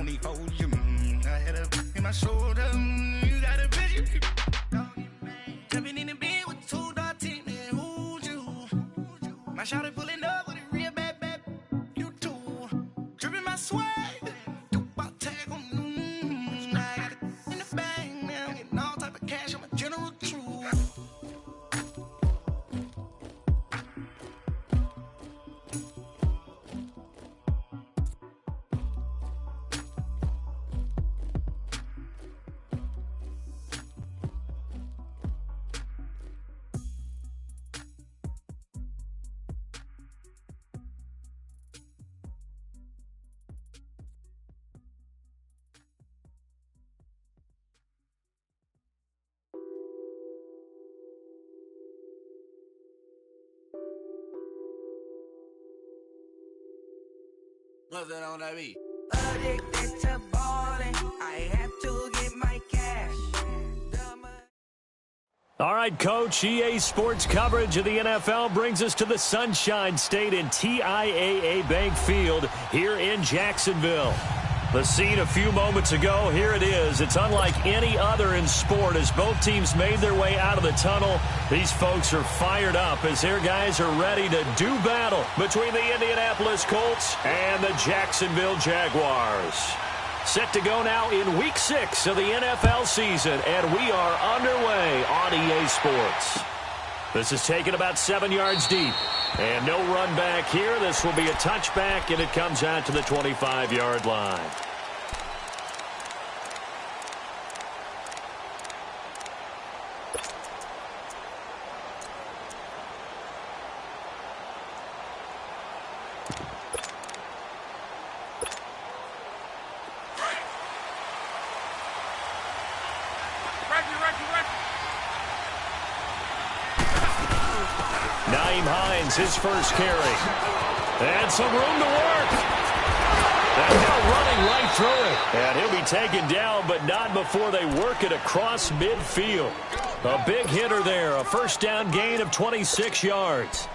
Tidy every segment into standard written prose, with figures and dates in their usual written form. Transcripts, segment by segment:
only for you. I had a in my shoulder. You got a bitch. Jumping in the bed with 2 dark teeth, man. Who's you? My shawty pulling up with a real bad, you too. Dripping my swag, about tag on. I got it in the bag now, getting all type of cash. I'm a general true. What's that on that beat? Addicted to balling, I have to get my cash. All right, Coach, EA Sports coverage of the NFL brings us to the Sunshine State in TIAA Bank Field here in Jacksonville. The scene a few moments ago, here it is. It's unlike any other in sport as both teams made their way out of the tunnel. These folks are fired up as their guys are ready to do battle between the Indianapolis Colts and the Jacksonville Jaguars. Set to go now in Week 6 of the NFL season, and we are underway on EA Sports. This is taken about 7 yards deep. And no run back here. This will be a touchback, and it comes out to the 25-yard line. His first carry. And some room to work. And now running right through it. And he'll be taken down, but not before they work it across midfield. A big hitter there. A first down gain of 26 yards.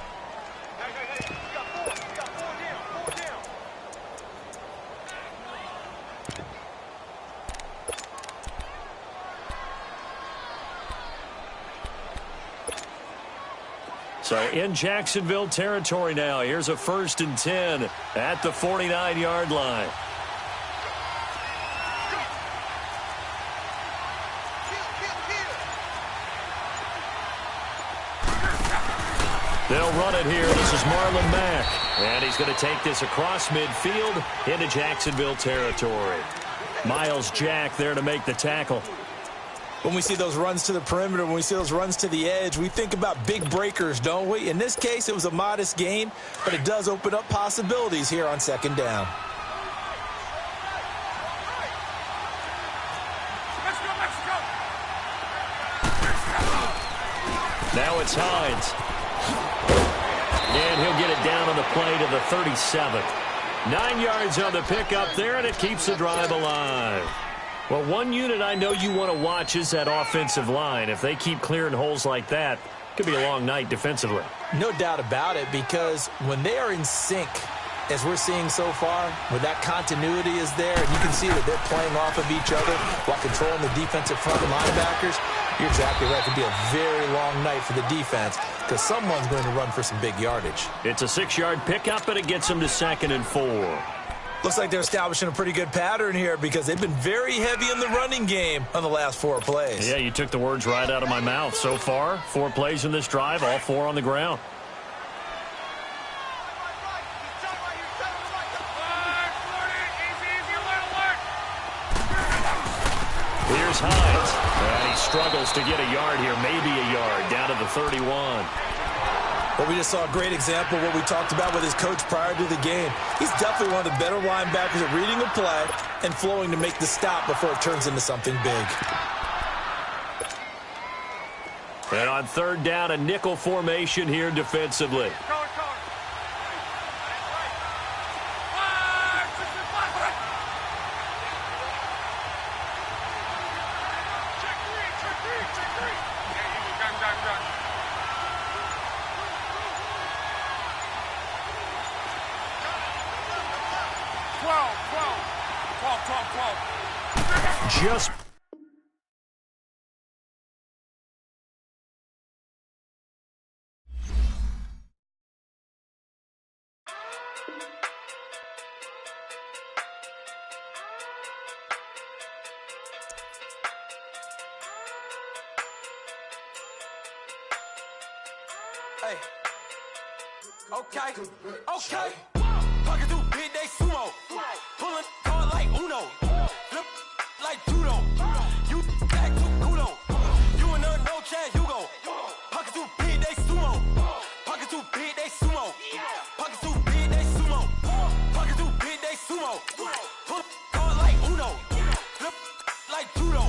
So in Jacksonville territory now. Here's a 1st and 10 at the 49-yard line. They'll run it here. This is Marlon Mack. And he's going to take this across midfield into Jacksonville territory. Miles Jack there to make the tackle. When we see those runs to the perimeter, when we see those runs to the edge, we think about big breakers, don't we? In this case, it was a modest gain, but it does open up possibilities here on 2nd down. Now it's Hines. And he'll get it down on the play to the 37. 9 yards on the pickup there, and it keeps the drive alive. Well, one unit I know you want to watch is that offensive line. If they keep clearing holes like that, it could be a long night defensively. No doubt about it, because when they are in sync, as we're seeing so far, when that continuity is there, and you can see that they're playing off of each other while controlling the defensive front linebackers, you're exactly right. It could be a very long night for the defense because someone's going to run for some big yardage. It's a 6-yard pickup, and it gets them to 2nd and 4. Looks like they're establishing a pretty good pattern here because they've been very heavy in the running game on the last 4 plays. Yeah, you took the words right out of my mouth. So far, 4 plays in this drive, all 4 on the ground. Here's Hines. And he struggles to get a yard here, maybe a yard, down to the 31. Well, we just saw a great example of what we talked about with his coach prior to the game. He's definitely one of the better linebackers at reading a play and flowing to make the stop before it turns into something big. And on 3rd down, a nickel formation here defensively. Just Hey. Okay. Pocket too big, they sumo. Pulling card like Uno. Flip like judo. You back to kudo. You and no Chad Hugo. Pocket too big, they sumo. Pocket too big, they sumo. Pocket too big, they sumo. Pocket too big, they sumo. Pull card like Uno. Flip like judo.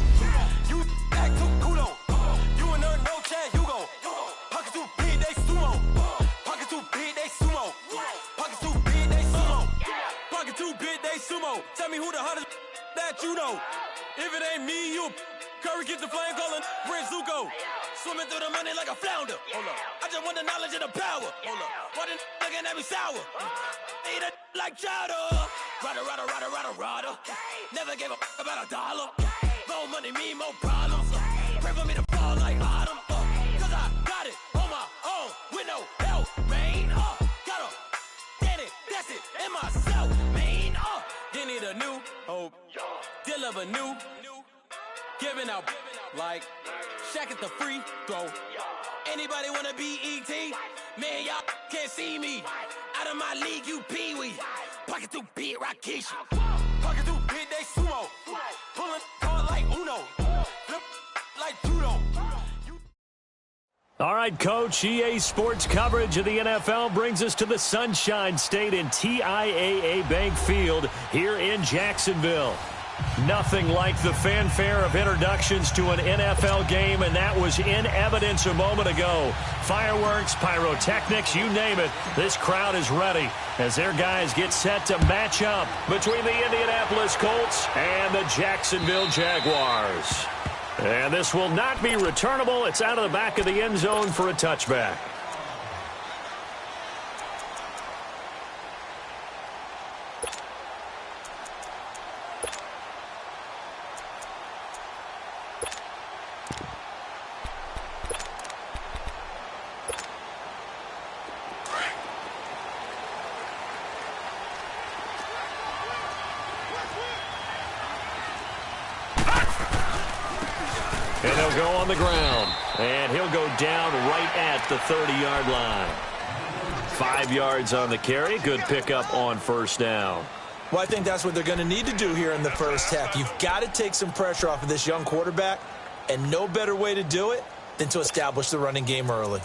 You back to kudo. You and no Chad Hugo. Pocket too big, they sumo. Pocket too big, they sumo. Pocket too big, they sumo. Pocket too big, they sumo. Tell me who the hottest that you know. If it ain't me, you. Curry keep the flame calling Prince Zuko. Swimming through the money like a flounder. Hold up. I just want the knowledge and the power. Hold up. Why the looking at me sour? Eat it like chowder. Rada. Never gave a about $1. More money, me, more problems. Pray for me to fall like autumn. Cause I got it on my own with no help, man. Got a daddy, that's it, in myself, man. You need a new hope. Deliver new. Giving out like Shaq at the free throw. Anybody wanna be ET? Man, y'all can't see me. Out of my league, you pee-wee. Pocket too big, Rakishi. Pocket too big, they sumo. Pulling card like Uno. Flip like judo. all right, Coach. EA Sports coverage of the NFL brings us to the Sunshine State in TIAA Bank Field here in Jacksonville. Nothing like the fanfare of introductions to an NFL game, and that was in evidence a moment ago. Fireworks, pyrotechnics, you name it. This crowd is ready as their guys get set to match up between the Indianapolis Colts and the Jacksonville Jaguars. And this will not be returnable. It's out of the back of the end zone for a touchback. And they'll go on the ground. And he'll go down right at the 30-yard line. 5 yards on the carry. Good pickup on first down. Well, I think that's what they're going to need to do here in the first half. You've got to take some pressure off of this young quarterback, and no better way to do it than to establish the running game early.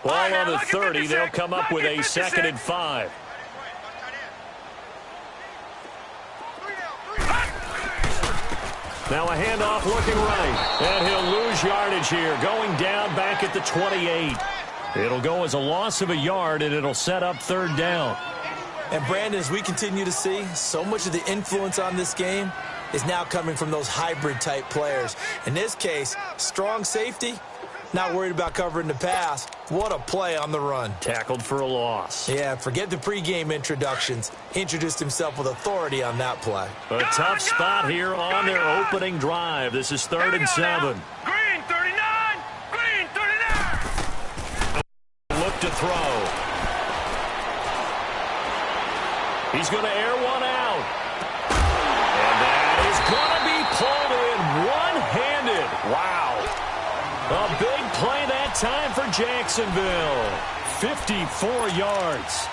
Ball on the 30. They'll come up with a 2nd and 5. Now a handoff looking right. And he'll lose yardage here. Going down back at the 28. It'll go as a loss of a yard, and it'll set up 3rd down. And, Brandon, as we continue to see, so much of the influence on this game is now coming from those hybrid-type players. In this case, strong safety, not worried about covering the pass. What a play on the run. Tackled for a loss. Yeah, forget the pregame introductions. Introduced himself with authority on that play. A tough spot here on their opening drive. This is 3rd and 7. Green 39! Green 39! Look to throw. He's going to air one out. And that is going to be pulled in one-handed. Wow. A big play that time for Jacksonville. 54 yards.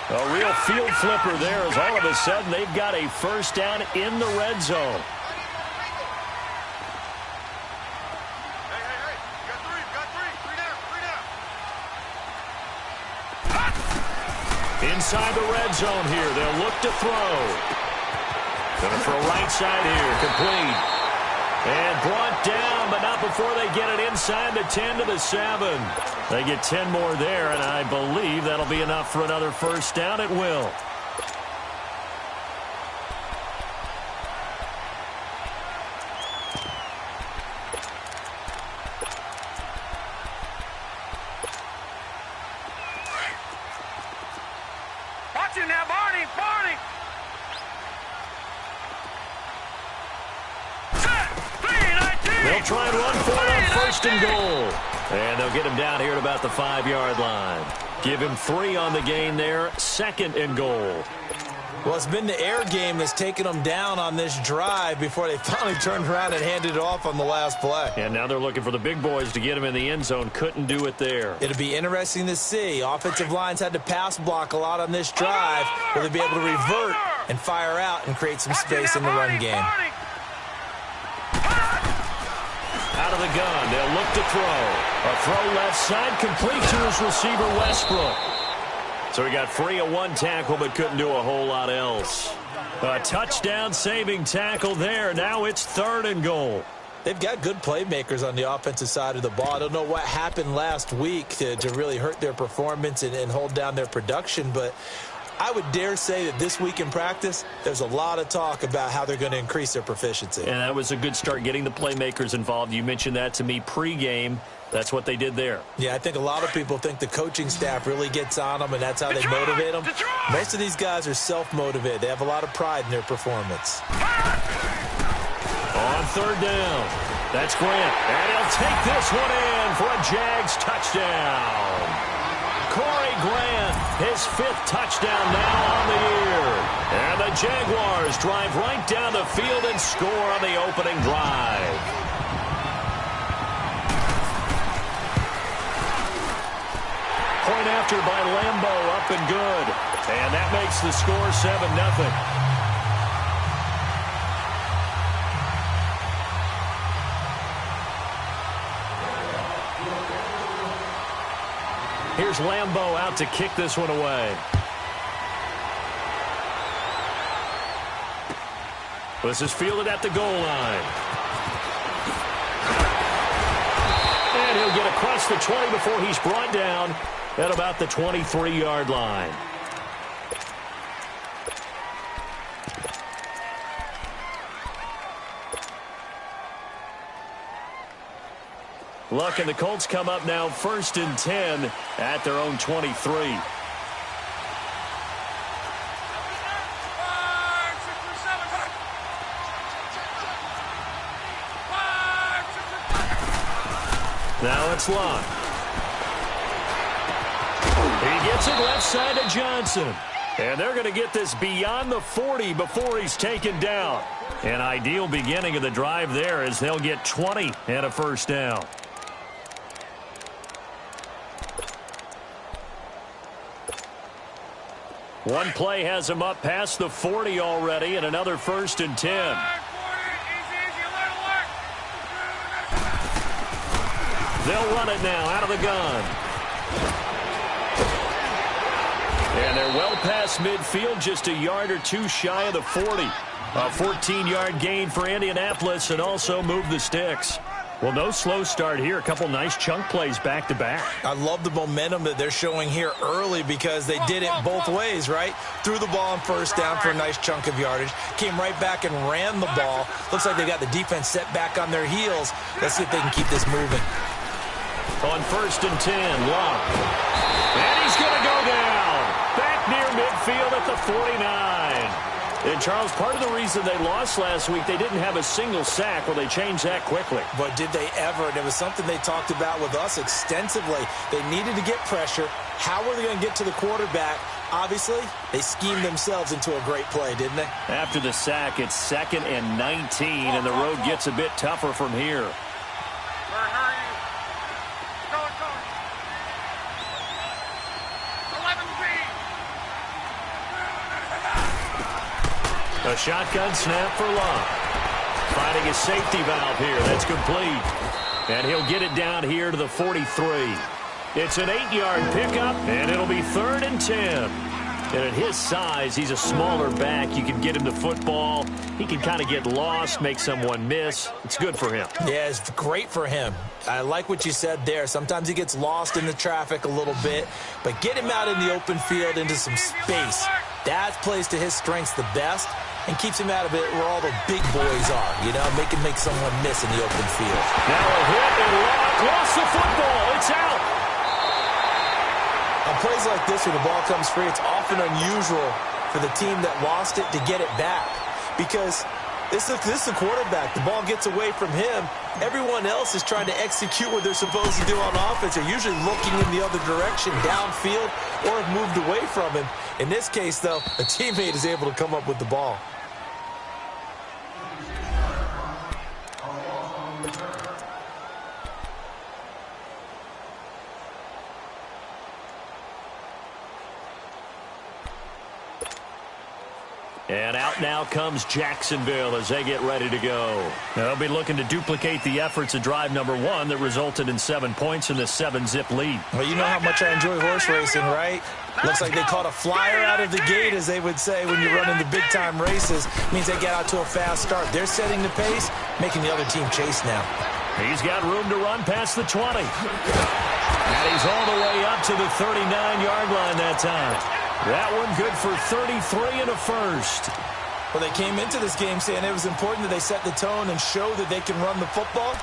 A real field flipper there as all of a sudden they've got a first down in the red zone. Inside the red zone here. They'll look to throw. Going to throw right side here. Complete. And brought down, but not before they get it inside the 10 to the 7. They get 10 more there, and I believe that'll be enough for another first down. It will. try and run for it on first and goal. And they'll get him down here at about the 5-yard line. Give him 3 on the gain there, 2nd and goal. Well, it's been the air game that's taken them down on this drive before they finally turned around and handed it off on the last play. And now they're looking for the big boys to get him in the end zone. Couldn't do it there. It'll be interesting to see. Offensive lines had to pass block a lot on this drive. Will they be able to revert and fire out and create some space in the run game? Out of the gun, they'll look to throw. A throw left side, complete to his receiver, Westbrook. So he got free of 1 tackle, but couldn't do a whole lot else. A touchdown-saving tackle there. Now it's 3rd and goal. They've got good playmakers on the offensive side of the ball. I don't know what happened last week to really hurt their performance and hold down their production, but I would dare say that this week in practice, there's a lot of talk about how they're going to increase their proficiency. And that was a good start, getting the playmakers involved. You mentioned that to me pregame. That's what they did there. Yeah, I think a lot of people think the coaching staff really gets on them, and that's how they motivate them. Most of these guys are self-motivated. They have a lot of pride in their performance. On 3rd down, that's Grant. And he'll take this one in for a Jags touchdown. Corey Grant, his 5th touchdown now on the year. And the Jaguars drive right down the field and score on the opening drive. Point after by Lambo, up and good. And that makes the score 7-0. Here's Lambo out to kick this one away. This is fielded at the goal line. And he'll get across the 20 before he's brought down at about the 23-yard line. Luck and the Colts come up now 1st and 10 at their own 23. Now it's Luck. He gets it left side to Johnson. And they're going to get this beyond the 40 before he's taken down. An ideal beginning of the drive there as they'll get 20 and a 1st down. One play has him up past the 40 already, and another 1st and 10. They'll run it now out of the gun. And they're well past midfield, just a yard or 2 shy of the 40. A 14-yard gain for Indianapolis, and also move the sticks. Well, no slow start here. A couple nice chunk plays back-to-back. I love the momentum that they're showing here early because they did it both ways, right? Threw the ball on 1st down for a nice chunk of yardage. Came right back and ran the ball. Looks like they got the defense set back on their heels. Let's see if they can keep this moving. On 1st and 10, Long. And he's going to go down. Back near midfield at the 49. And, Charles, part of the reason they lost last week, they didn't have a single sack. Well, they changed that quickly. But did they ever? And it was something they talked about with us extensively. They needed to get pressure. How were they going to get to the quarterback? Obviously, they schemed themselves into a great play, didn't they? After the sack, it's 2nd and 19, and the road gets a bit tougher from here. A shotgun snap for Love. Finding a safety valve here. That's complete. And he'll get it down here to the 43. It's an 8-yard pickup, and it'll be 3rd and 10. And at his size, he's a smaller back. You can get him the football. He can kind of get lost, make someone miss. It's good for him. Yeah, it's great for him. I like what you said there. Sometimes he gets lost in the traffic a little bit, but get him out in the open field into some space. That plays to his strengths the best and keeps him out of it where all the big boys are, you know, make someone miss in the open field. Now a hit and Locke lost the football. It's out. On plays like this where the ball comes free, it's often unusual for the team that lost it to get it back because This is the quarterback. The ball gets away from him. Everyone else is trying to execute what they're supposed to do on offense. They're usually looking in the other direction, downfield, or have moved away from him. In this case, though, a teammate is able to come up with the ball. And out now comes Jacksonville as they get ready to go. They'll be looking to duplicate the efforts of drive number 1 that resulted in 7 points in the 7-zip lead. Well, you know how much I enjoy horse racing, right? Looks like they caught a flyer out of the gate, as they would say when you're running the big-time races. Means they get out to a fast start. They're setting the pace, making the other team chase now. He's got room to run past the 20. And he's all the way up to the 39-yard line that time. That one good for 33 and a first. Well, they came into this game saying it was important that they set the tone and show that they can run the football.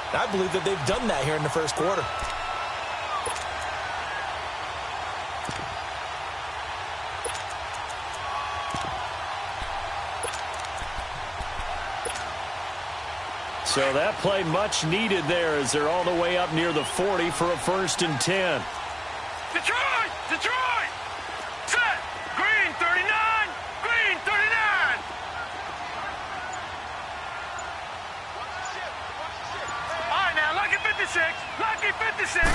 And I believe that they've done that here in the first quarter. So that play much needed there as they're all the way up near the 40 for a 1st and 10. Detroit! Detroit! Set! Green 39! Green 39! All right, now, lucky 56! Lucky 56!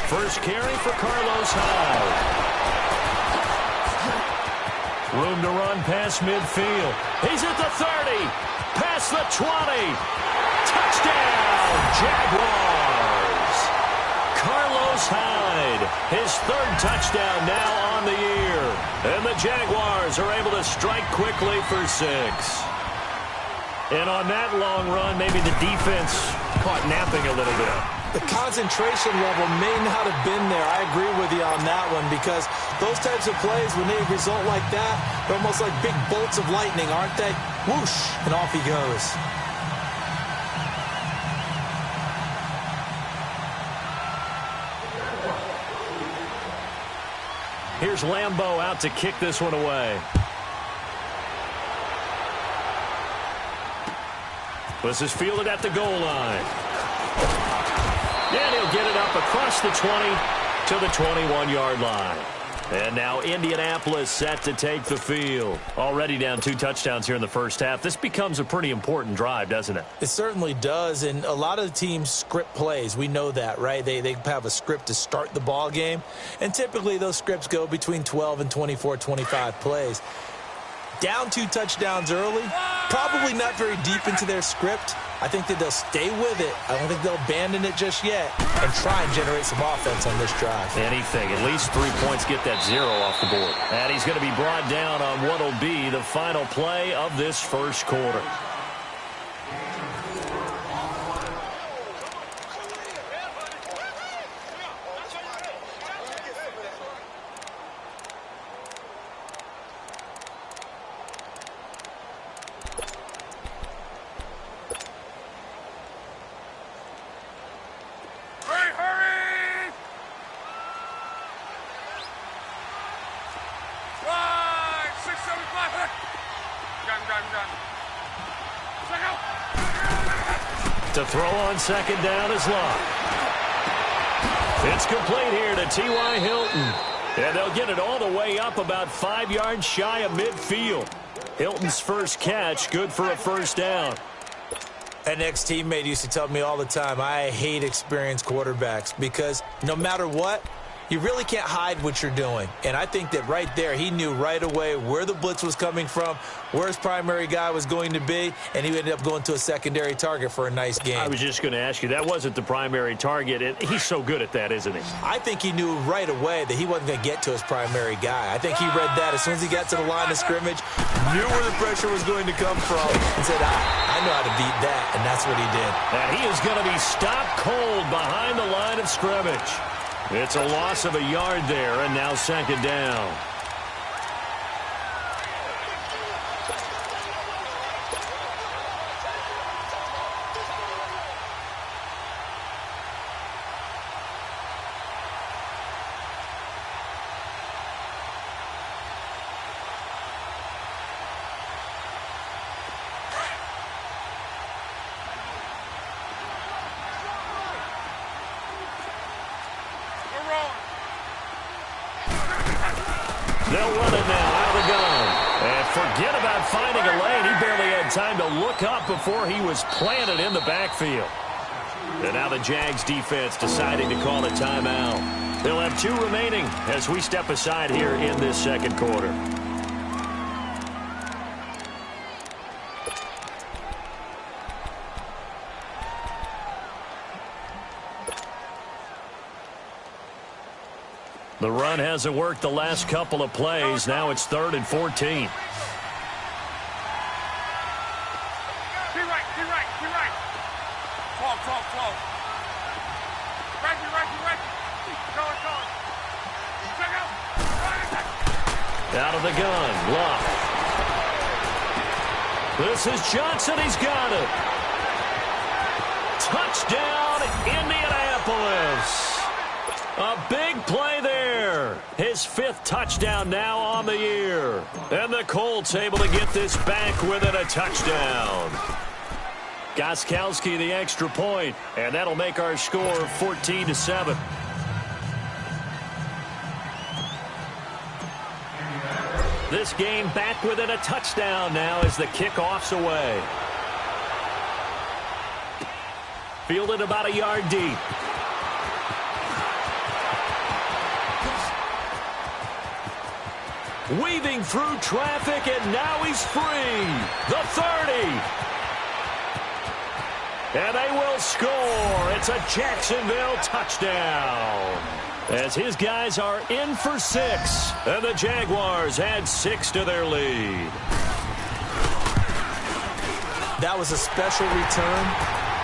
First carry for Carlos Hyde. Room to run past midfield. He's at the 30. Past the 20. Touchdown, Jaguars. Carlos Hyde, his 3rd touchdown now on the year. And the Jaguars are able to strike quickly for 6. And on that long run, maybe the defense caught napping a little bit. The concentration level may not have been there. I agree with you on that one, because those types of plays, when they result like that, they're almost like big bolts of lightning, aren't they? Whoosh, and off he goes. Here's Lambeau out to kick this one away. This is fielded at the goal line. And he'll get it up across the 20 to the 21-yard line. And now Indianapolis set to take the field. Already down 2 touchdowns here in the first half. This becomes a pretty important drive, doesn't it? It certainly does, and a lot of the teams script plays. We know that, right? They have a script to start the ball game, and typically those scripts go between 12 and 24, 25 plays. Down 2 touchdowns early, probably not very deep into their script. I think that they'll stay with it. I don't think they'll abandon it just yet and try and generate some offense on this drive. Anything. At least 3 points, get that 0 off the board. And he's going to be brought down on what will be the final play of this first quarter. To throw on second down is Locke. It's complete here to T.Y. Hilton. And they'll get it all the way up about 5 yards shy of midfield. Hilton's first catch, good for a 1st down. An ex-teammate used to tell me all the time, I hate experienced quarterbacks because no matter what, you really can't hide what you're doing. And I think that right there, he knew right away where the blitz was coming from, where his primary guy was going to be, and he ended up going to a secondary target for a nice game. I was just going to ask you, that wasn't the primary target, and he's so good at that, isn't he? I think he knew right away that he wasn't going to get to his primary guy. I think he read that as soon as he got to the line of scrimmage, knew where the pressure was going to come from, and said, I know how to beat that, and that's what he did. And he is going to be stopped cold behind the line of scrimmage. It's a loss of a yard there, and now second down. They'll run it now out of the gun. And forget about finding a lane. He barely had time to look up before he was planted in the backfield. And now the Jags defense deciding to call a timeout. They'll have 2 remaining as we step aside here in this second quarter. The run hasn't worked the last couple of plays. Now it's 3rd and 14. Be right. Fall. Right. Go. Check out. Out of the gun. Luck. This is Johnson. He's got it. Touchdown, Indianapolis. A big play there. His 5th touchdown now on the year. And the Colts able to get this back within a touchdown. Gostkowski the extra point, and that'll make our score 14-7. This game back within a touchdown now as the kickoff's away. Fielded about a yard deep. Weaving through traffic, and now he's free. The 30. And they will score. It's a Jacksonville touchdown. As his guys are in for 6. And the Jaguars add 6 to their lead. That was a special return,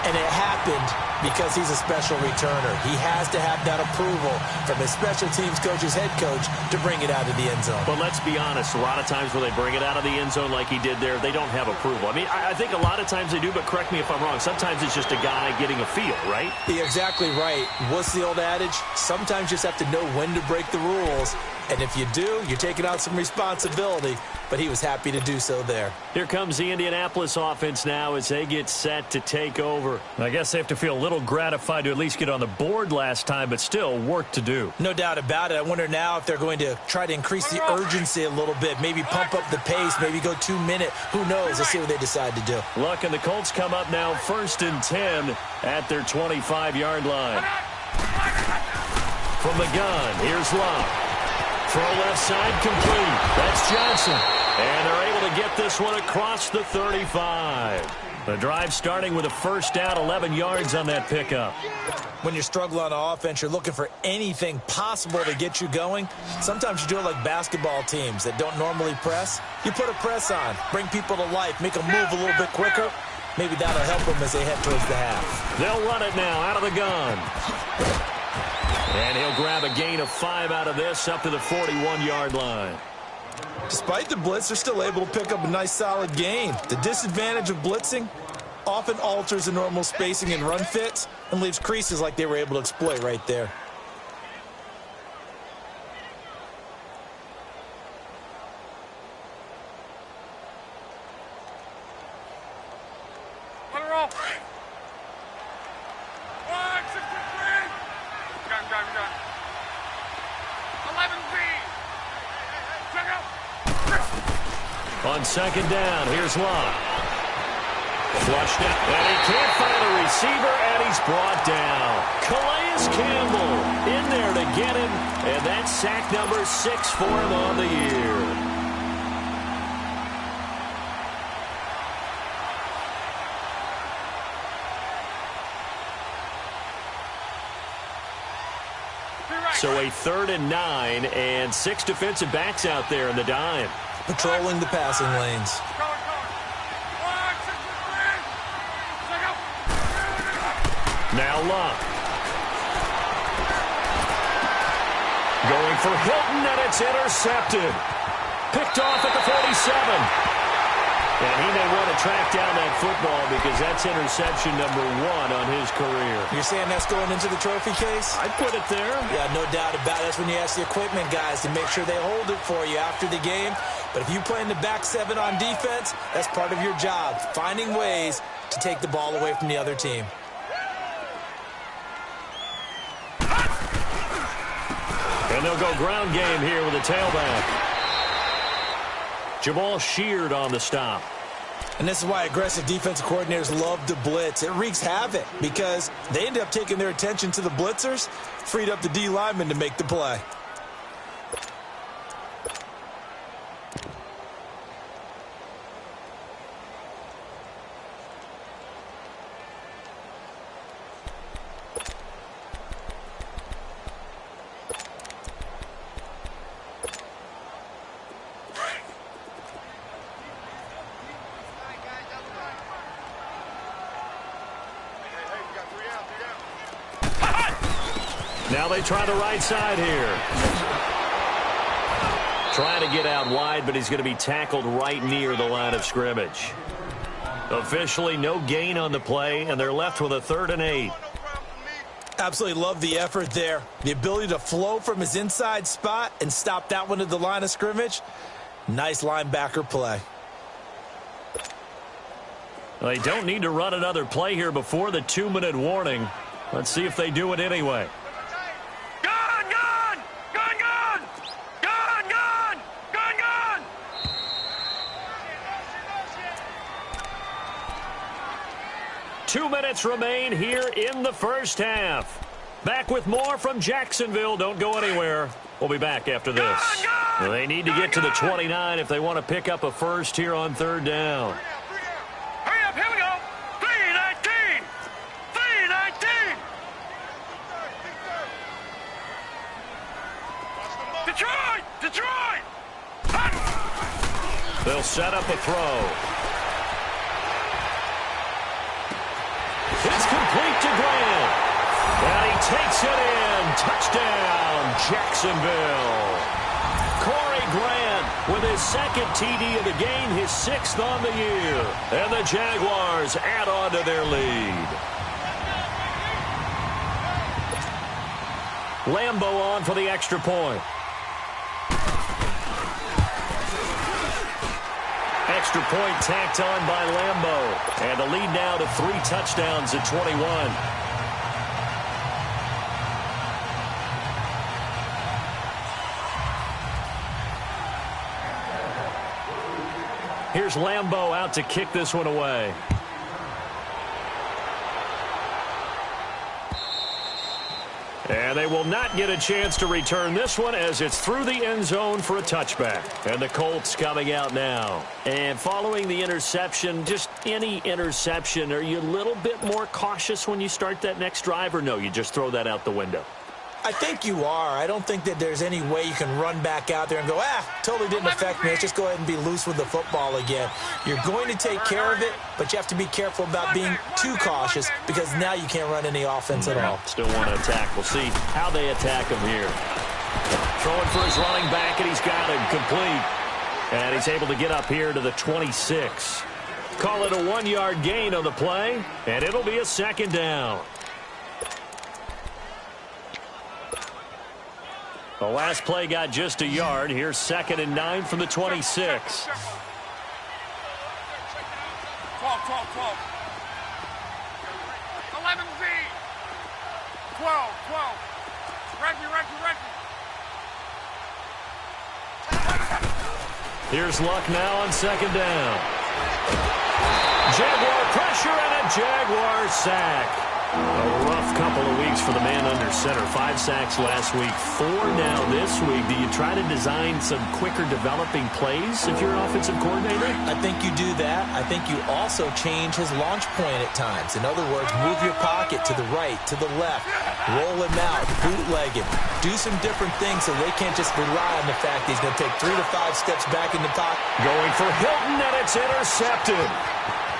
and it happened because he's a special returner. He has to have that approval from his special teams coach, his head coach, to bring it out of the end zone. But let's be honest, a lot of times when they bring it out of the end zone like he did there, they don't have approval. I mean, I think a lot of times they do, but correct me if I'm wrong. Sometimes it's just a guy getting a feel, right? You're exactly right. What's the old adage? Sometimes you just have to know when to break the rules. And if you do, you're taking out some responsibility. But he was happy to do so there. Here comes the Indianapolis offense now as they get set to take over. I guess they have to feel a little gratified to at least get on the board last time, but still work to do. No doubt about it. I wonder now if they're going to try to increase the urgency a little bit, maybe pump up the pace, maybe go 2-minute. Who knows? Let's see what they decide to do. Luck and the Colts come up now 1st and 10 at their 25-yard line. From the gun, here's Luck. Throw left side complete. That's Johnson. And they're able to get this one across the 35. The drive starting with a first down, 11 yards on that pickup. When you're struggling on offense, you're looking for anything possible to get you going. Sometimes you do it like basketball teams that don't normally press. You put a press on, bring people to life, make them move a little bit quicker. Maybe that'll help them as they head towards the half. They'll run it now out of the gun. And he'll grab a gain of 5 out of this up to the 41-yard line. Despite the blitz, they're still able to pick up a nice solid gain. The disadvantage of blitzing often alters the normal spacing and run fits and leaves creases like they were able to exploit right there. Let her off. 1, 6, 3. Gun. 11B. Check out. On second down, here's Locke. Flushed it, and he can't find a receiver, and he's brought down. Calais Campbell in there to get him, and that's sack number 6 for him on the year. So a 3rd and 9, and 6 defensive backs out there in the dime. Patrolling the passing lanes. 1, 6, 3. Check out. Now Luck. Going for Hilton, and it's intercepted. Picked off at the 47. And he may want to track down that football because that's interception number 1 on his career. You're saying that's going into the trophy case? I'd put it there. Yeah, no doubt about it. That's when you ask the equipment guys to make sure they hold it for you after the game. But if you play in the back 7 on defense, that's part of your job, finding ways to take the ball away from the other team. And they'll go ground game here with a tailback. Jamal sheared on the stop. And this is why aggressive defensive coordinators love to blitz. It wreaks havoc because they end up taking their attention to the blitzers, freed up the D lineman to make the play. Now they try the right side here. Trying to get out wide, but he's going to be tackled right near the line of scrimmage. Officially, no gain on the play, and they're left with a 3rd and 8. Absolutely love the effort there. The ability to flow from his inside spot and stop that one at the line of scrimmage. Nice linebacker play. They don't need to run another play here before the 2-minute warning. Let's see if they do it anyway. Gun, gun! Gun, gun! Gun, gun! Gun, gun! 2 minutes remain here in the first half. Back with more from Jacksonville. Don't go anywhere. We'll be back after this. They need to get to the 29 if they want to pick up a first here on 3rd down. Hurry up, here we go! 3-19! 3-19! Detroit! Detroit! They'll set up a throw. It's complete to Grant. And he takes it in. Touchdown, Jacksonville. Corey Grant with his 2nd TD of the game, his 6th on the year. And the Jaguars add on to their lead. Lambo on for the extra point. Extra point tacked on by Lambo. And the lead now to 3 touchdowns at 21. Here's Lambo out to kick this one away. And they will not get a chance to return this one as it's through the end zone for a touchback. And the Colts coming out now. And following the interception, just any interception, are you a little bit more cautious when you start that next drive, or no, you just throw that out the window? I think you are. I don't think that there's any way you can run back out there and go, totally didn't affect me. Let's just go ahead and be loose with the football again. You're going to take care of it, but you have to be careful about being too cautious because now you can't run any offense at all. Still want to attack. We'll see how they attack him here. Throwing for his running back, and he's got him complete. And he's able to get up here to the 26. Call it a 1-yard gain on the play, and it'll be a 2nd down. The last play got just a yard. Here's 2nd and 9 from the 26. 12, 12, 12. Z. 12, 12. Reggie. Here's Luck now on 2nd down. Jaguar pressure and a Jaguar sack. A rough couple of weeks for the man under center. 5 sacks last week, 4 now this week. Do you try to design some quicker developing plays if you're an offensive coordinator? I think you do that. I think you also change his launch point at times. In other words, move your pocket to the right, to the left, roll him out, bootleg him. Do some different things so they can't just rely on the fact that he's going to take 3 to 5 steps back in the pocket. Going for Hilton, and it's intercepted.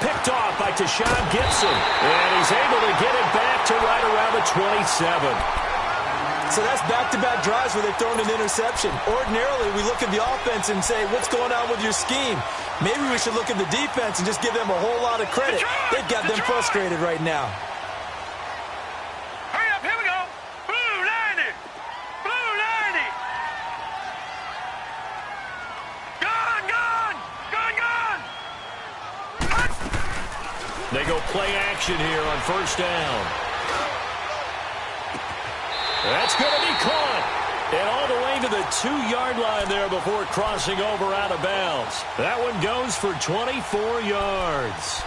Picked off by Tashawn Gibson. And he's able to get it back to right around the 27. So that's back-to-back drives where they've thrown an interception. Ordinarily, we look at the offense and say, what's going on with your scheme? Maybe we should look at the defense and just give them a whole lot of credit. They've got them frustrated right now. Hurry up, here we go. Blue 90. Blue 90. Gun, gun. Gun, gun. They go play action here on 1st down. That's going to be caught. And all the way to the 2-yard line there before crossing over out of bounds. That one goes for 24 yards.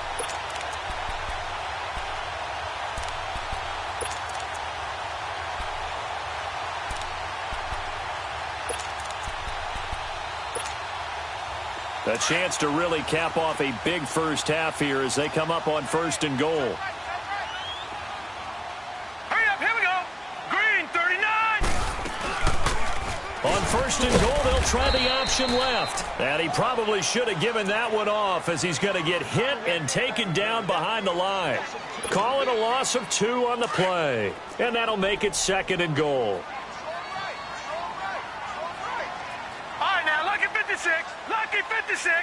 A chance to really cap off a big first half here as they come up on 1st and goal. Hurry up, here we go. Green, 39. On 1st and goal, they'll try the option left. And he probably should have given that one off as he's going to get hit and taken down behind the line. Call it a loss of 2 on the play. And that'll make it 2nd and goal. All right, now, lucky 56. Lucky 56.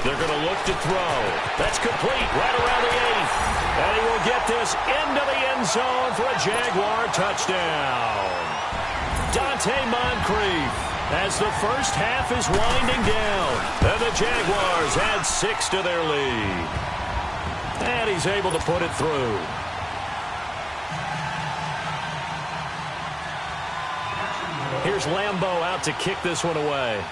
They're going to look to throw. That's complete right around the 8th. And he will get this into the end zone for a Jaguar touchdown. Dante Moncrief as the first half is winding down. And the Jaguars add 6 to their lead. And he's able to put it through. Here's Lambeau out to kick this one away.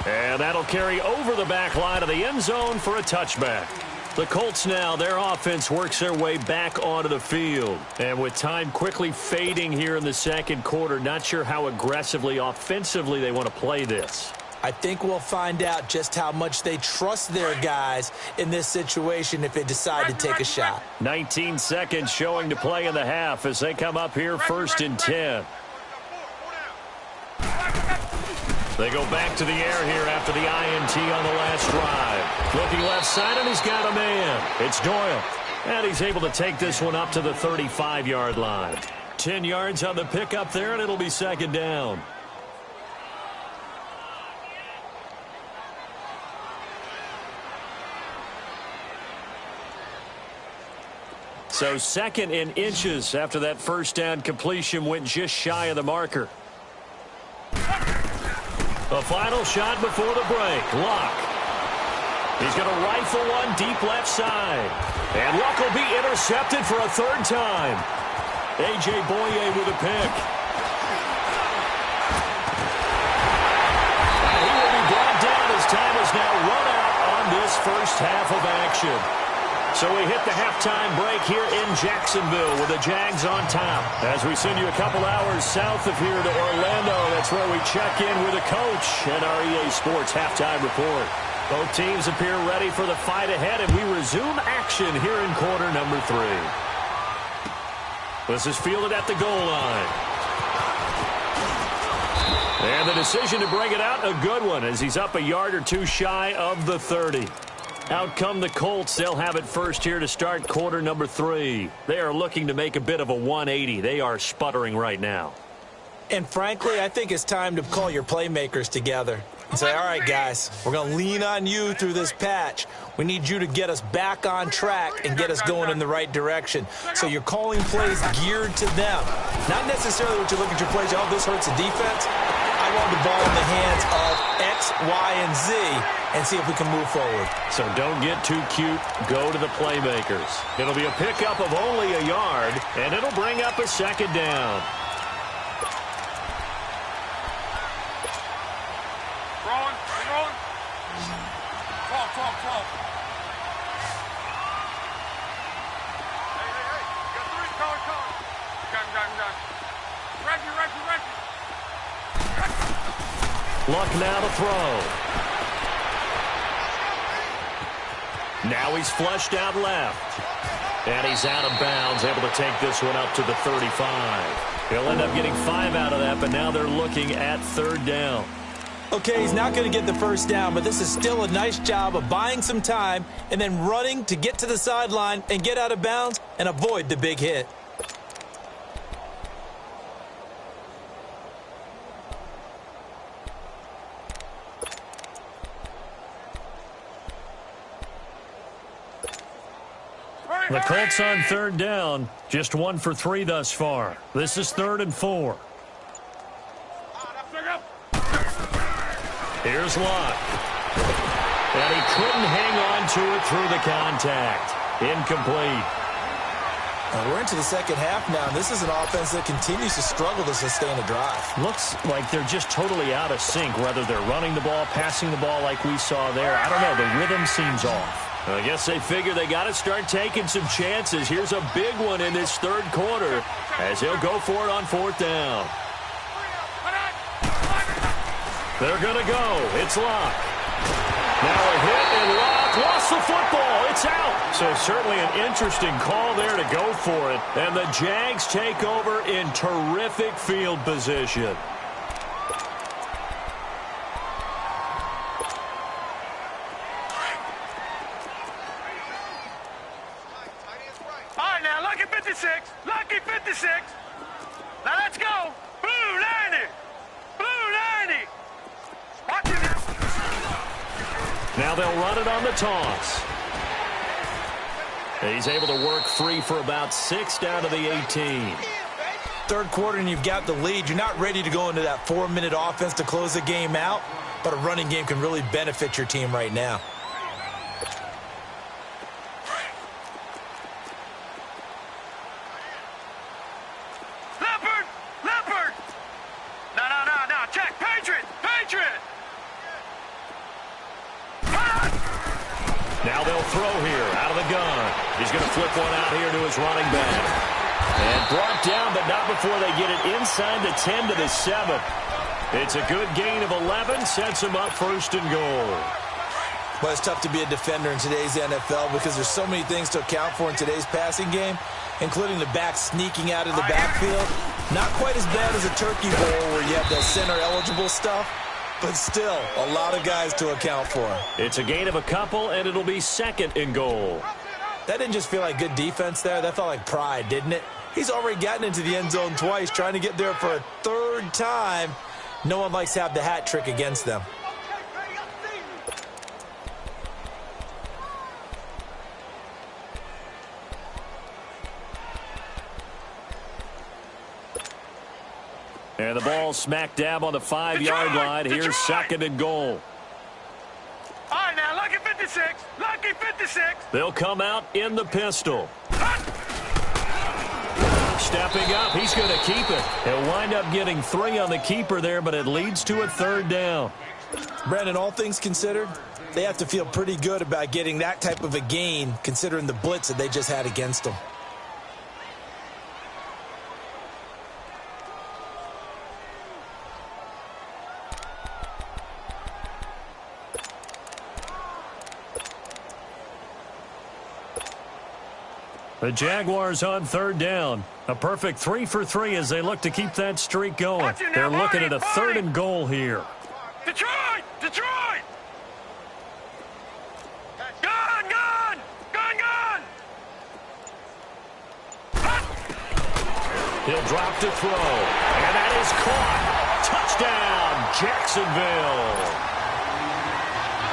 And that'll carry over the back line of the end zone for a touchback. The Colts now, their offense works their way back onto the field. And with time quickly fading here in the 2nd quarter, not sure how aggressively, offensively they want to play this. I think we'll find out just how much they trust their guys in this situation if they decide to take a shot. 19 seconds showing to play in the half as they come up here 1st and 10. They go back to the air here after the INT on the last drive. Looking left side, and he's got a man. It's Doyle. And he's able to take this one up to the 35-yard line. 10 yards on the pickup there, and it'll be 2nd down. So 2nd in inches after that first down completion went just shy of the marker. The final shot before the break. Luck. He's going to rifle one deep left side. And Luck will be intercepted for a 3rd time. A.J. Boye with a pick. And he will be brought down as time is now run out on this first half of action. So we hit the halftime break here in Jacksonville with the Jags on top. As we send you a couple hours south of here to Orlando, that's where we check in with the coach and our EA Sports halftime report. Both teams appear ready for the fight ahead, and we resume action here in quarter number 3. This is fielded at the goal line. And the decision to bring it out, a good one, as he's up a yard or 2 shy of the 30. Out come the Colts. They'll have it first here to start quarter number 3. They are looking to make a bit of a 180. They are sputtering right now. And frankly, I think it's time to call your playmakers together and say, all right, guys, we're going to lean on you through this patch. We need you to get us back on track and get us going in the right direction. So you're calling plays geared to them. Not necessarily what you look at your plays, oh, this hurts the defense. I want the ball in the hands of X, Y, and Z and see if we can move forward. So don't get too cute. Go to the playmakers. It'll be a pickup of only a yard, and it'll bring up a 2nd down. Rolling. Talk. Hey. Got 3. Call. Got. Reggie. Luck now to throw. Now he's flushed out left. And he's out of bounds, able to take this one up to the 35. He'll end up getting 5 out of that, but now they're looking at 3rd down. Okay, he's not going to get the first down, but this is still a nice job of buying some time and then running to get to the sideline and get out of bounds and avoid the big hit. The Colts on 3rd down, just 1 for 3 thus far. This is 3rd and 4. Here's Luck. And he couldn't hang on to it through the contact. Incomplete. We're into the second half now, and this is an offense that continues to struggle to sustain a drive. Looks like they're just totally out of sync, whether they're running the ball, passing the ball like we saw there. I don't know. The rhythm seems off. I guess they figure they got to start taking some chances. Here's a big one in this third quarter as he'll go for it on fourth down. They're going to go. It's locked. Now a hit and Locke lost the football. It's out. So certainly an interesting call there to go for it. And the Jags take over in terrific field position. All right, now, lucky 56. Lucky 56. Now, let's go. Blue 90. Blue 90. Watch it now. Now they'll run it on the toss. He's able to work free for about 6 down to the 18. Third quarter and you've got the lead. You're not ready to go into that 4-minute offense to close the game out, but a running game can really benefit your team right now. Leopard. Leopard. No. Check. Patriot. Patriot. Now they'll throw here out of the gun. He's going to flip one out here to his running back. And brought down, but not before they get it inside the 10 to the 7. It's a good gain of 11, sets him up first and goal. Well, it's tough to be a defender in today's NFL because there's so many things to account for in today's passing game, including the back sneaking out of the backfield. Not quite as bad as a turkey bowl where you have the center-eligible stuff, but still a lot of guys to account for. It's a gain of a couple, and it'll be second and goal. That didn't just feel like good defense there. That felt like pride, didn't it? He's already gotten into the end zone twice, trying to get there for a third time. No one likes to have the hat trick against them. And the ball smack dab on the 5-yard line. Here's second and goal. All right, now, lucky 56. Lucky 56. They'll come out in the pistol. Stepping up, he's going to keep it. He'll wind up getting 3 on the keeper there, but it leads to a third down. Brandon, all things considered, they have to feel pretty good about getting that type of a gain, considering the blitz that they just had against them. The Jaguars on third down. A perfect 3 for 3 as they look to keep that streak going. They're looking at a third and goal here. Detroit! Detroit! Gun! Gun! Gun! Gun! He'll drop to throw. And that is caught. Touchdown, Jacksonville.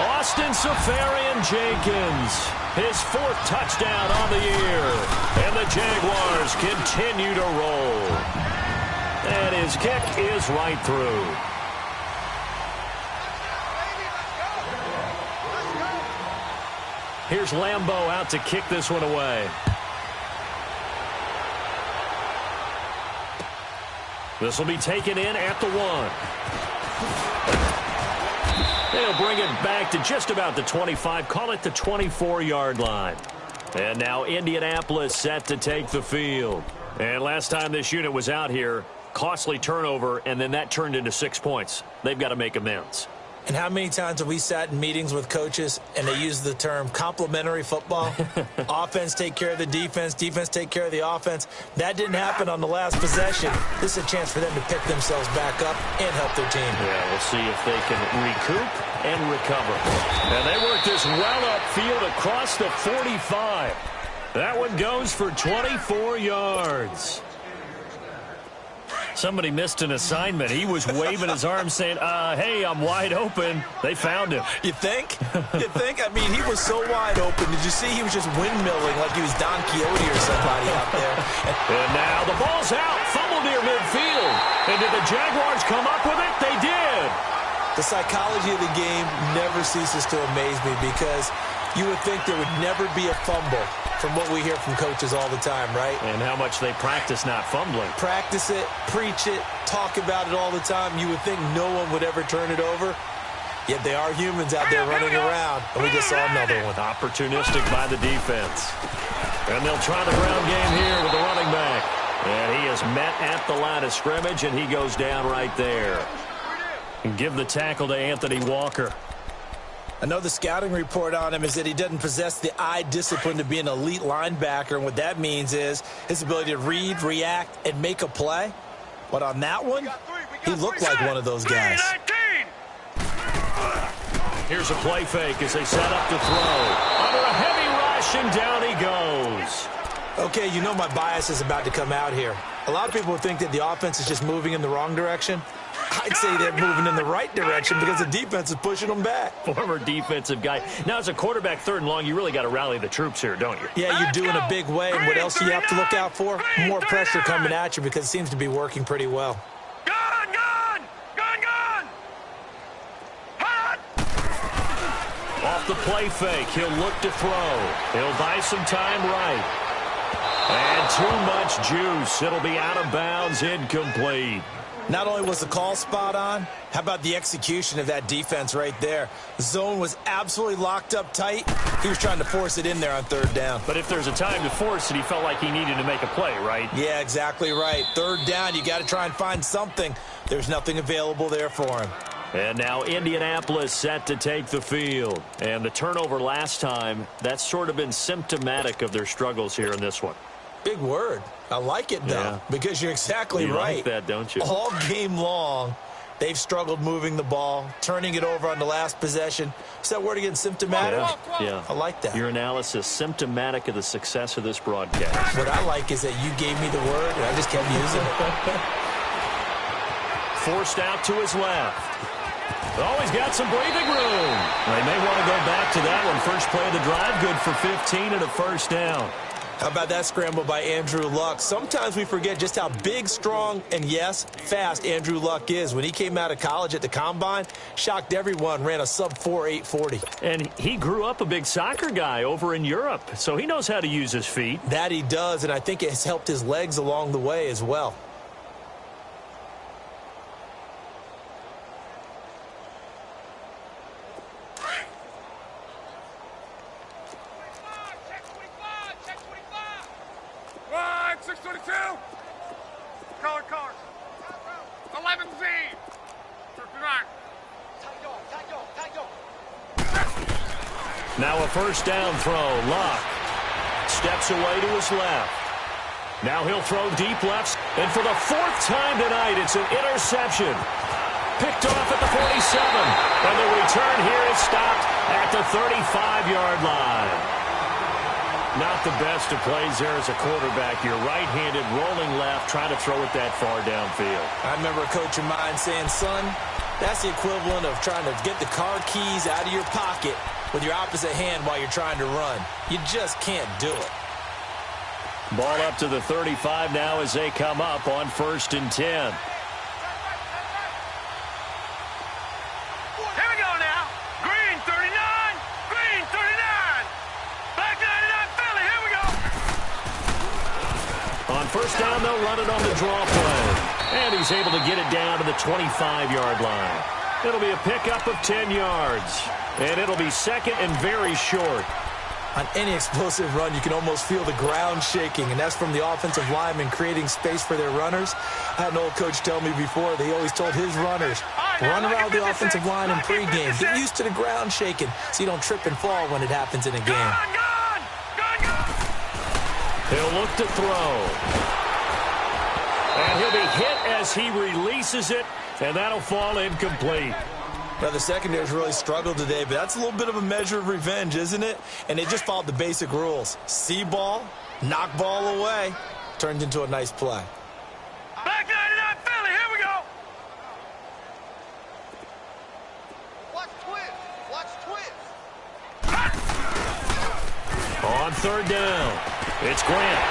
Austin Safarian-Jenkins. His 4th touchdown on the year. And the Jaguars continue to roll. And his kick is right through. Here's Lambeau out to kick this one away. This will be taken in at the 1. They'll bring it back to just about the 25, call it the 24-yard line. And now Indianapolis set to take the field. And last time this unit was out here, costly turnover, and then that turned into 6 points. They've got to make amends. And how many times have we sat in meetings with coaches and they use the term complementary football? Offense take care of the defense, defense take care of the offense. That didn't happen on the last possession. This is a chance for them to pick themselves back up and help their team. Yeah, we'll see if they can recoup and recover. And they work this well upfield across the 45. That one goes for 24 yards. Somebody missed an assignment. He was waving his arms saying, hey, I'm wide open. They found him. You think? You think? I mean, he was so wide open. Did you see he was just windmilling like he was Don Quixote or somebody out there? And now the ball's out. Fumble near midfield. And did the Jaguars come up with it? They did. The psychology of the game never ceases to amaze me because you would think there would never be a fumble from what we hear from coaches all the time, right? And how much they practice not fumbling. Practice it, preach it, talk about it all the time. You would think no one would ever turn it over. Yet they are humans out there running around, and we just saw another one. Opportunistic by the defense. And they'll try the ground game here with the running back. And he is met at the line of scrimmage, and he goes down right there. And give the tackle to Anthony Walker. Another scouting report on him is that he doesn't possess the eye discipline to be an elite linebacker, and what that means is his ability to read, react, and make a play. But on that one, he looked like one of those guys. Here's a play fake as they set up to throw. Under a heavy rush, and down he goes. Okay, you know my bias is about to come out here. A lot of people would think that the offense is just moving in the wrong direction. I'd say they're moving in the right direction because the defense is pushing them back. Former defensive guy. Now, as a quarterback, 3rd and long, you really got to rally the troops here, don't you? Yeah, you do in a big way. And what else do you have to look out for? More pressure coming at you because it seems to be working pretty well. Off the play fake, he'll look to throw. He'll buy some time right. And too much juice. It'll be out of bounds, incomplete. Not only was the call spot on, how about the execution of that defense right there? The zone was absolutely locked up tight. He was trying to force it in there on 3rd down. But if there's a time to force it, he felt like he needed to make a play, right? Yeah, exactly right. 3rd down, you got to try and find something. There's nothing available there for him. And now Indianapolis set to take the field. And the turnover last time, that's sort of been symptomatic of their struggles here in this one. Big word. I like it, though, because you're exactly right. You like that, don't you? All game long, they've struggled moving the ball, turning it over on the last possession. Is that word again, symptomatic? Yeah. I like that. Your analysis, symptomatic of the success of this broadcast. What I like is that you gave me the word, and I just kept using it. Forced out to his left. Oh, he's got some breathing room. They may want to go back to that one. First play of the drive, good for 15 and a 1st down. How about that scramble by Andrew Luck? Sometimes we forget just how big, strong, and, yes, fast Andrew Luck is. When he came out of college at the Combine, shocked everyone, ran a sub-4 840. And he grew up a big soccer guy over in Europe, so he knows how to use his feet. That he does, and I think it has helped his legs along the way as well. Now a 1st down throw. Luck steps away to his left. Now he'll throw deep left. And for the 4th time tonight, it's an interception. Picked off at the 47. And the return here is stopped at the 35-yard line. Not the best of plays there as a quarterback. You're right-handed, rolling left, trying to throw it that far downfield. I remember a coach of mine saying, son, that's the equivalent of trying to get the car keys out of your pocket with your opposite hand while you're trying to run. You just can't do it. Ball up to the 35 now as they come up on 1st and 10. Here we go now. Green 39. Green 39. Black 99 Philly. Here we go. On 1st down, they'll run it on the draw play. And he's able to get it down to the 25-yard line. It'll be a pickup of 10 yards. And it'll be 2nd and very short. On any explosive run, you can almost feel the ground shaking, and that's from the offensive linemen creating space for their runners. I had an old coach tell me before, they always told his runners, run around the offensive line in pregame. Get used to the ground shaking so you don't trip and fall when it happens in a game. He'll look to throw. And he'll be hit as he releases it, and that'll fall incomplete. Now, the secondary's really struggled today, but that's a little bit of a measure of revenge, isn't it? And they just followed the basic rules. See ball, knock ball away, turned into a nice play. Black 99 Philly, here we go. Watch twist. Watch twist. On 3rd down, it's Grant.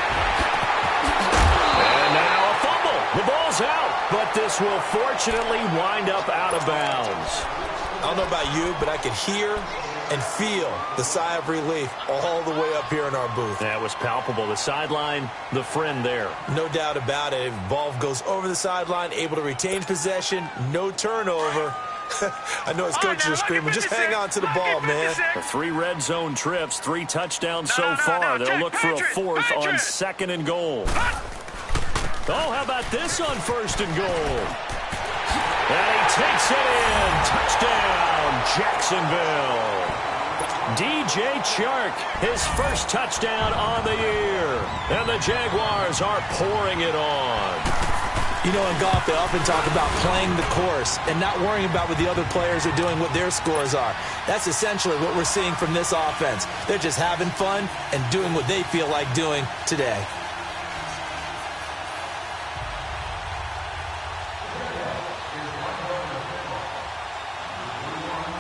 And now a fumble. The ball's out, but this will fortunately wind up out of bounds. I don't know about you, but I could hear and feel the sigh of relief all the way up here in our booth. That was palpable. The sideline, the friend there. No doubt about it. If the ball goes over the sideline, able to retain possession, no turnover. I know his coaches are screaming, just hang on to the ball, man. The 3 red zone trips, 3 touchdowns so far. They'll look for a 4th on 2nd and goal. Oh, how about this on 1st and goal? And he takes it in. Touchdown, Jacksonville. DJ Chark, his first touchdown on the year. And the Jaguars are pouring it on. You know, in golf, they often talk about playing the course and not worrying about what the other players are doing, what their scores are. That's essentially what we're seeing from this offense. They're just having fun and doing what they feel like doing today.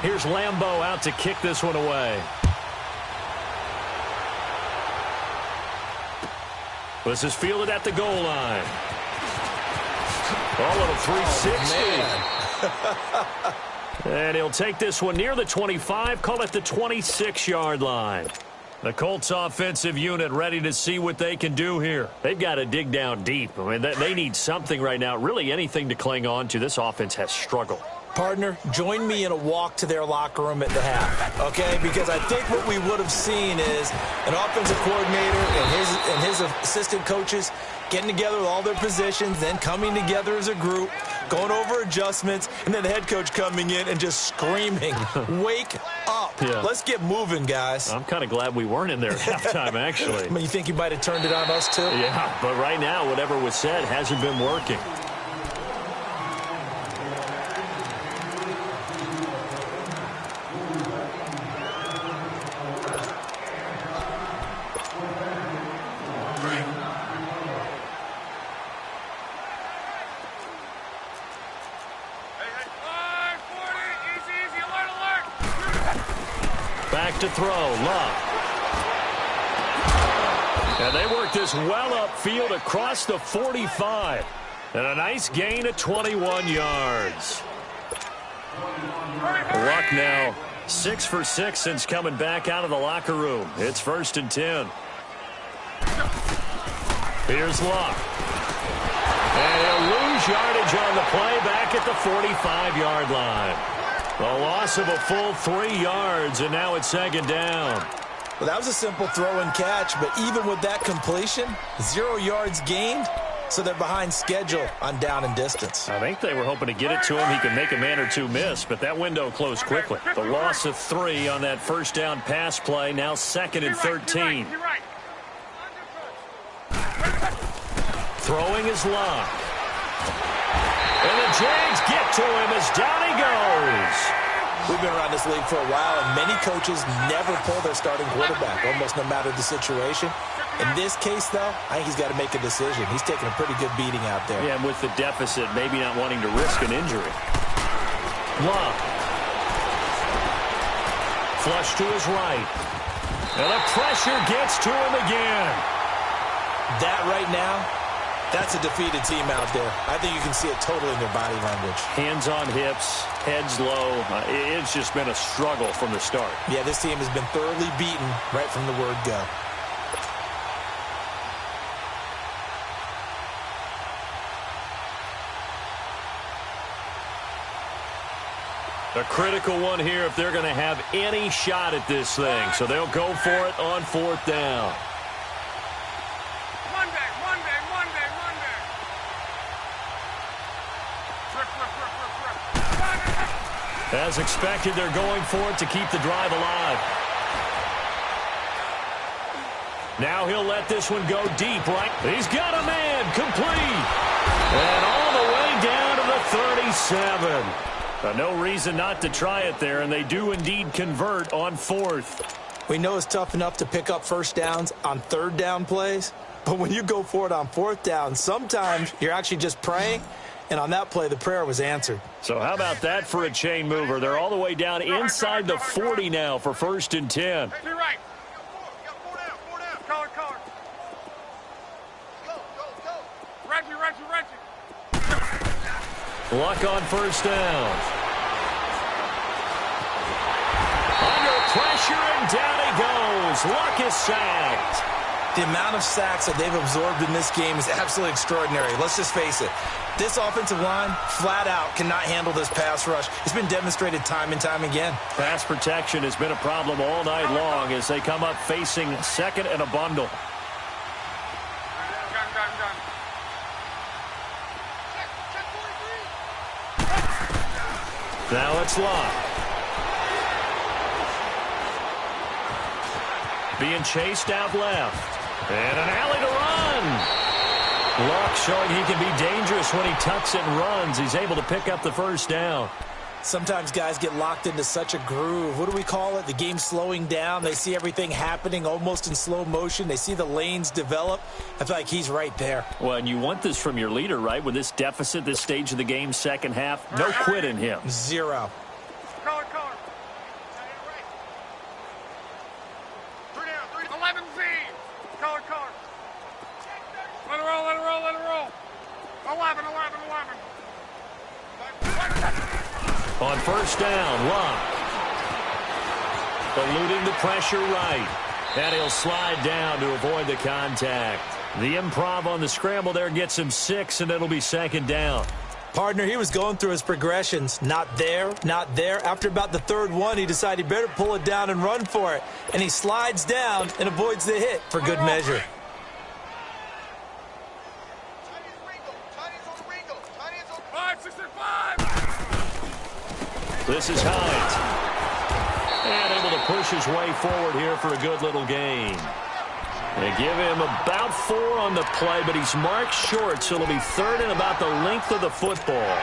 Here's Lambeau out to kick this one away. This is fielded at the goal line. Oh, little 360. And he'll take this one near the 25, call it the 26-yard line. The Colts offensive unit ready to see what they can do here. They've got to dig down deep. I mean, they need something right now, really anything to cling on to. This offense has struggled. Partner, join me in a walk to their locker room at the half, okay? Because I think what we would have seen is an offensive coordinator and his assistant coaches getting together with all their positions, then coming together as a group, going over adjustments, and then the head coach coming in and just screaming, wake up. Yeah. Let's get moving, guys. I'm kind of glad we weren't in there at halftime, actually. I mean, you think you might have turned it on us, too? Yeah, but right now, whatever was said hasn't been working. To throw, Love. And they work this well upfield across the 45. And a nice gain of 21 yards. Luck now 6 for 6 since coming back out of the locker room. It's 1st and 10. Here's Luck. And he'll lose yardage on the play back at the 45-yard line. A loss of a full 3 yards, and now it's 2nd down. Well, that was a simple throw and catch, but even with that completion, 0 yards gained, so they're behind schedule on down and distance. I think they were hoping to get it to him. He could make a man or two miss, but that window closed quickly. The loss of 3 on that 1st down pass play, now 2nd and 13. Throwing is Love. And the Jags get to him as down he goes. We've been around this league for a while, and many coaches never pull their starting quarterback, almost no matter the situation. In this case, though, I think he's got to make a decision. He's taking a pretty good beating out there. Yeah, and with the deficit, maybe not wanting to risk an injury. Love. Flush to his right. And the pressure gets to him again. That right now, that's a defeated team out there. I think you can see it totally in their body language. Hands on hips, heads low. It's just been a struggle from the start. Yeah, this team has been thoroughly beaten right from the word go. A critical one here if they're going to have any shot at this thing. So they'll go for it on 4th down. As expected, they're going for it to keep the drive alive. Now he'll let this one go deep, right? He's got a man, complete. And all the way down to the 37. No reason not to try it there, and they do indeed convert on 4th. We know it's tough enough to pick up 1st downs on 3rd down plays, but when you go for it on 4th down, sometimes you're actually just praying. And on that play, the prayer was answered. So how about that for a chain mover? They're all the way down inside the 40 now for 1st and 10. Hey, right. Collar. Go. Reggie. Luck on first down. Under pressure, and down he goes. Luck is sacked. The amount of sacks that they've absorbed in this game is absolutely extraordinary. Let's just face it. This offensive line, flat out, cannot handle this pass rush. It's been demonstrated time and time again. Pass protection has been a problem all night long as they come up facing second and a bundle. Now it's Luck. Being chased out left. And an alley to run. Luck showing he can be dangerous when he tucks it and runs. He's able to pick up the first down. Sometimes guys get locked into such a groove. What do we call it? The game slowing down. They see everything happening almost in slow motion. They see the lanes develop. I feel like he's right there. Well, and you want this from your leader, right? With this deficit, this stage of the game, second half, no quit in him. Zero. Color. 11 Z. Color. Let it roll. 11. On first down, Luck. Eluding the pressure right. And he'll slide down to avoid the contact. The improv on the scramble there gets him 6, and it'll be second down. Partner, he was going through his progressions. Not there. After about the third one, he decided he better pull it down and run for it. And he slides down and avoids the hit for good measure. This is Hines. And able to push his way forward here for a good little gain. They give him about 4 on the play, but he's marked short, so it'll be third and about the length of the football.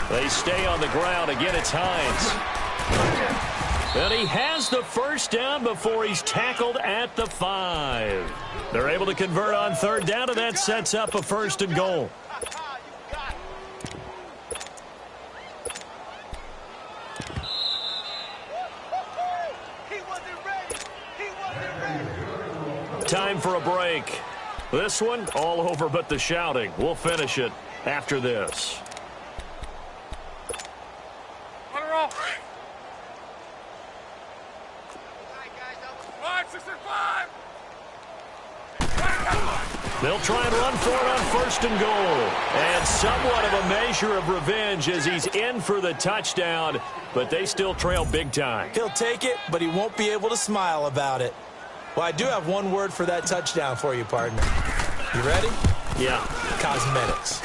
They stay on the ground. Again, it's Hines. And he has the first down before he's tackled at the 5. They're able to convert on third down, and that sets up a first and goal. Time for a break. This one, all over but the shouting. We'll finish it after this. They'll try and run for it on first and goal. And somewhat of a measure of revenge as he's in for the touchdown, but they still trail big time. He'll take it, but he won't be able to smile about it. Well, I do have one word for that touchdown for you, partner. You ready? Yeah. Cosmetics.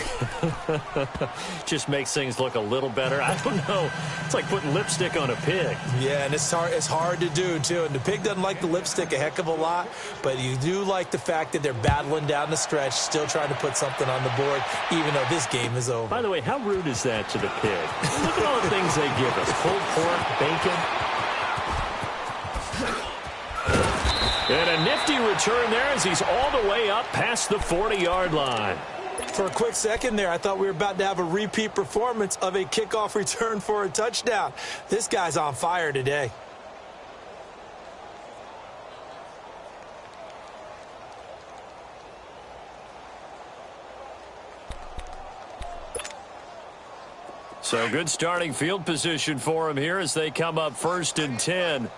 Just makes things look a little better. I don't know. It's like putting lipstick on a pig. Yeah, and it's hard to do, too. And the pig doesn't like the lipstick a heck of a lot, but you do like the fact that they're battling down the stretch, still trying to put something on the board, even though this game is over. By the way, how rude is that to the pig? Look at all the things they give us. Pulled pork, bacon. And a nifty return there as he's all the way up past the 40-yard line. For a quick second there, I thought we were about to have a repeat performance of a kickoff return for a touchdown. This guy's on fire today. So good starting field position for him here as they come up first and 10.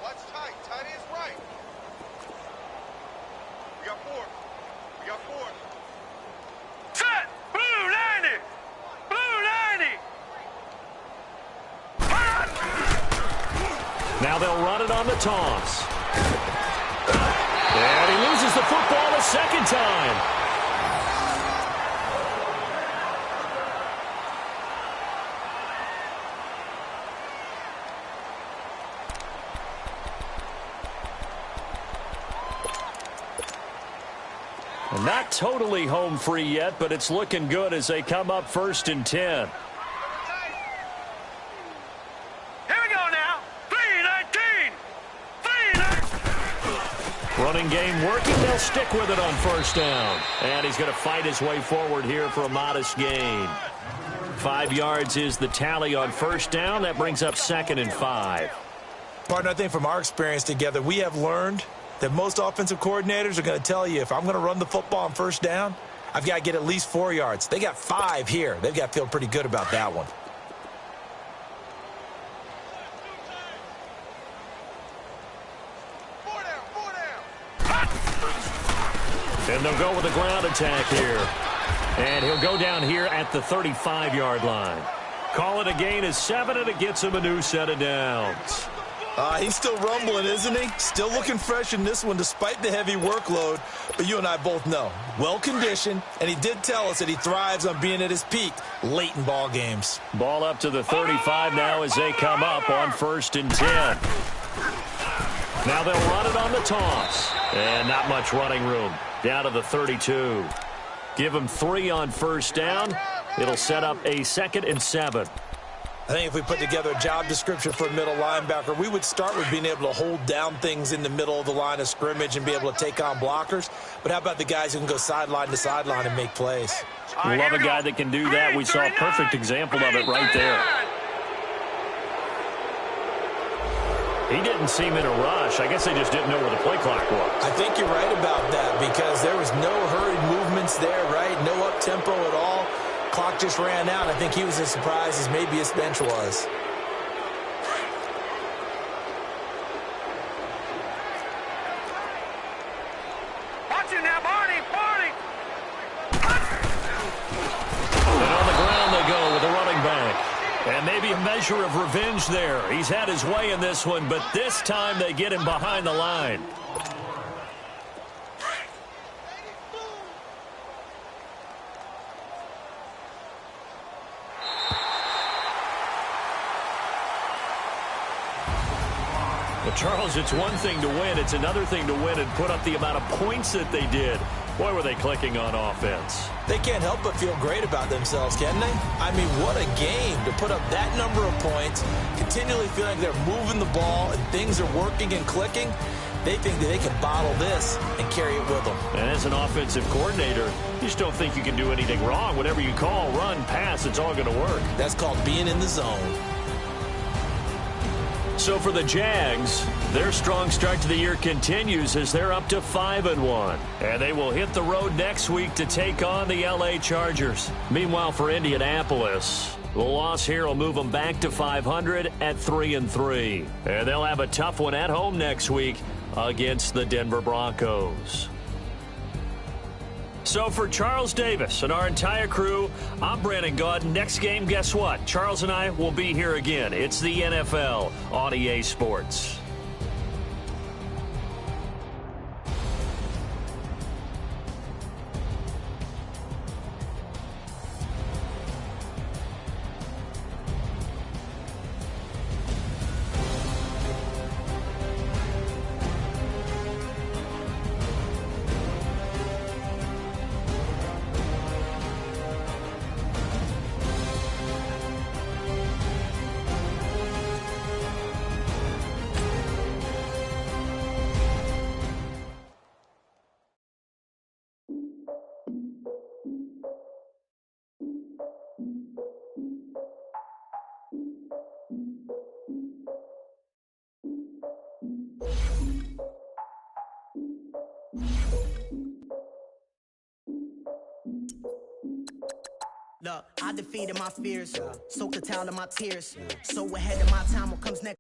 Now they'll run it on the toss. And he loses the football a second time. Not totally home free yet, but it's looking good as they come up first and 10. Running game working. They'll stick with it on first down. And he's going to fight his way forward here for a modest gain. 5 yards is the tally on first down. That brings up second and 5. Partner, I think from our experience together, we have learned that most offensive coordinators are going to tell you, if I'm going to run the football on first down, I've got to get at least 4 yards. They got 5 here. They've got to feel pretty good about that one. And they'll go with a ground attack here. And he'll go down here at the 35-yard line. Call it a gain of 7, and it gets him a new set of downs. He's still rumbling, isn't he? Still looking fresh in this one despite the heavy workload. But you and I both know, well-conditioned, and he did tell us that he thrives on being at his peak late in ball games. Ball up to the 35 now as they come up on 1st and 10. Now they'll run it on the toss. And not much running room. Down to the 32. Give him 3 on first down. It'll set up a 2nd and 7. I think if we put together a job description for a middle linebacker, we would start with being able to hold down things in the middle of the line of scrimmage and be able to take on blockers. But how about the guys who can go sideline to sideline and make plays? Love a guy that can do that. We saw a perfect example of it right there. He didn't seem in a rush. I guess they just didn't know where the play clock was. I think you're right about that because there was no hurried movements there, right? No up-tempo at all. Clock just ran out. I think he was as surprised as maybe his bench was. Watch it now, Barney, Barney. And on the ground they go with the running back. And maybe a measure of revenge there. He's had his way in this one, but this time they get him behind the line. Well, Charles, it's one thing to win. It's another thing to win and put up the amount of points that they did. Boy, were they clicking on offense. They can't help but feel great about themselves, can they? I mean, what a game to put up that number of points, continually feeling like they're moving the ball and things are working and clicking. They think that they can bottle this and carry it with them. And as an offensive coordinator, you just don't think you can do anything wrong. Whatever you call, run, pass, it's all going to work. That's called being in the zone. So for the Jags, their strong start to the year continues as they're up to 5-1. And they will hit the road next week to take on the LA Chargers. Meanwhile, for Indianapolis, the loss here will move them back to 500 at 3-3. And they'll have a tough one at home next week against the Denver Broncos. So for Charles Davis and our entire crew, I'm Brandon Gaudin. Next game, guess what? Charles and I will be here again. It's the NFL on EA Sports. Look, I defeated my fears, soaked the towel in my tears. So ahead of my time, what comes next?